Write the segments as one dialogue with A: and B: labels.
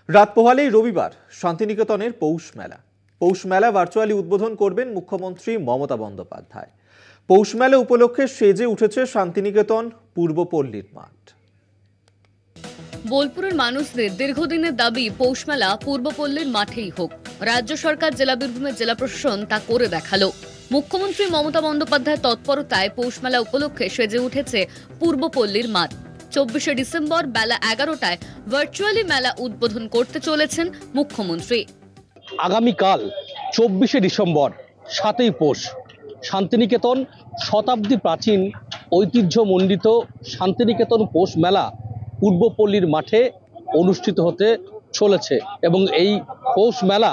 A: রাত পোহালেই রবিবার শান্তিনিকেতনের পৌষ মেলা ভার্চুয়ালি উদ্বোধন করবেন মুখ্যমন্ত্রী মমতা বন্দ্যোপাধ্যায়। পৌষ মেলা উপলক্ষে সেজে উঠেছে শান্তিনিকেতন পূর্বপল্লীর মাঠ।
B: বোলপুরের মানুষদের দীর্ঘদিনের দাবি পৌষ মেলা পূর্বপল্লীর মাঠেই হোক। রাজ্য সরকার, জেলা বীরভূমের জেলা প্রশাসন তা করে দেখালো। মুখ্যমন্ত্রী মমতা বন্দ্যোপাধ্যায়ের তৎপরতায় পৌষ মেলা উপলক্ষে সেজে উঠেছে পূর্বপল্লীর মাঠ। 24শে ডিসেম্বর বেলা 11টায় ভার্চুয়ালি মেলা উদ্বোধন করতে চলেছেন মুখ্যমন্ত্রী।
C: আগামীকাল 24শে ডিসেম্বর 7ই পৌষ শান্তিনিকেতন শতাব্দী প্রাচীন ঐতিহ্যমণ্ডিত শান্তিনিকেতন পৌষ মেলা পূর্বপল্লীর মাঠে অনুষ্ঠিত হতে চলেছে এবং এই পৌষ মেলা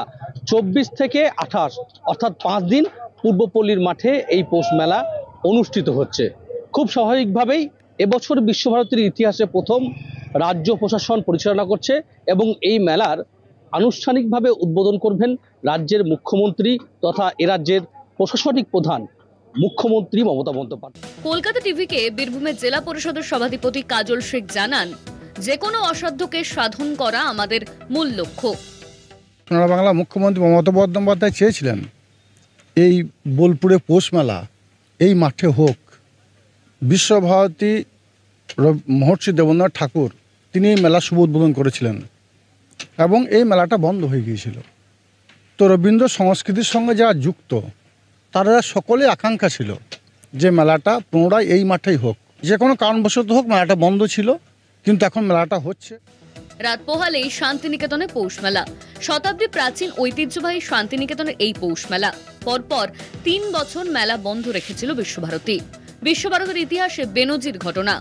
C: 24 থেকে 28 অর্থাৎ 5 দিন পূর্বপল্লীর মাঠে এই পৌষ মেলা অনুষ্ঠিত হচ্ছে। খুব স্বাভাবিকভাবেই এবছর বিশ্বভারতীর ইতিহাসে প্রথম রাজ্য প্রশাসন পরিচালনা করছে এবং এই মেলার আনুষ্ঠানিকভাবে উদ্বোধন করবেন রাজ্যের মুখ্যমন্ত্রী তথা এ রাজ্যের প্রশাসনিক প্রধান মুখ্যমন্ত্রী মমতা বন্দ্যোপাধ্যায়।
B: কলকাতা টিভিকে বীরভূমের জেলা পরিষদের সভাধিপতি কাজল শেখ জানান, যে কোনো অসাধ্যকে সাধন করা আমাদের মূল লক্ষ্য।
D: সোনার বাংলা মুখ্যমন্ত্রী মমতা বন্দ্যোপাধ্যায় চেয়েছিলেন এই বোলপুরে পৌষ মেলা এই মাঠে হোক। বিশ্বভারতী মহর্ষি দেবেন্দ্রনাথ ঠাকুর তিনি এই মেলা শুভ উদ্বোধন করেছিলেন এবং এই মেলাটা বন্ধ হয়ে গিয়েছিল। তো রবীন্দ্র সংস্কৃতির সঙ্গে যারা যুক্ত তারা সকলে আকাঙ্ক্ষা ছিল যে মেলাটা পুনরায় এই মাঠেই হোক। যে কোনো কারণবশত হোক মেলাটা বন্ধ ছিল, কিন্তু এখন মেলাটা হচ্ছে।
B: রাত পোহালেই শান্তিনিকেতনে পৌষ মেলা। শতাব্দী প্রাচীন ঐতিহ্যবাহী শান্তিনিকেতনের এই পৌষ মেলা পরপর 3 বছর মেলা বন্ধ রেখেছিল বিশ্বভারতী। বিশ্বভারতীর ইতিহাসে বেনজির ঘটনা।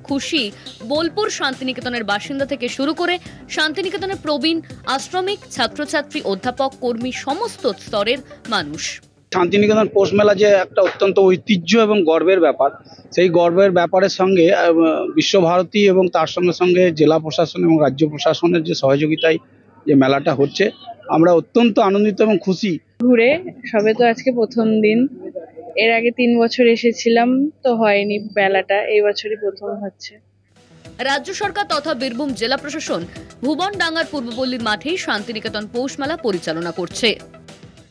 B: খুশি বোলপুর শান্তিনিকেতনের বাসিন্দা থেকে শুরু করে শান্তিনিকেতনের প্রবীণ আশ্রমিক, ছাত্রছাত্রী, অধ্যাপক, কর্মী, সমস্ত স্তরের মানুষ।
E: শান্তিনিকেতন পৌষ মেলা যে একটা অত্যন্ত ঐতিহ্য এবং গর্বের ব্যাপার, সেই গর্বের ব্যাপারের সঙ্গে বিশ্বভারতী এবং তার সঙ্গে সঙ্গে জেলা প্রশাসন এবং রাজ্য প্রশাসনের যে সহযোগিতায় যে মেলাটা হচ্ছে, আমরা অত্যন্ত আনন্দিত এবং খুশি।
F: ঘুরে সবে তো আজকে প্রথম দিন, এর আগে 3 বছর এসেছিলাম তো হয়নি মেলাটা, এই বছরই প্রথম হচ্ছে।
B: রাজ্য সরকার তথা বীরভূম জেলা প্রশাসন ভুবনডাঙ্গার পূর্বপল্লীর মাঠেই শান্তিনিকেতন পৌষ মেলা পরিচালনা করছে।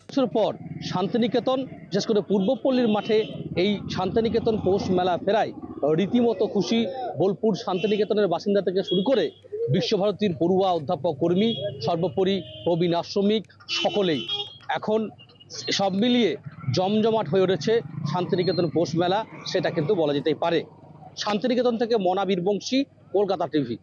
C: বছর পর শান্তিনিকেতন, বিশেষ করে পূর্বপল্লীর মাঠে এই শান্তিনিকেতন পৌষ মেলা ফেরায় রীতিমতো খুশি বোলপুর শান্তিনিকেতনের বাসিন্দা থেকে শুরু করে বিশ্বভারতীর পড়ুয়া, অধ্যাপক, কর্মী, সর্বোপরি প্রবীণ আশ্রমিক সকলেই। এখন সব মিলিয়ে জমজমাট হয়ে উঠেছে শান্তিনিকেতন পৌষ মেলা, সেটা কিন্তু বলা যেতেই পারে। শান্তিনিকেতন থেকে মনা বীরবংশী, কলকাতা টিভি।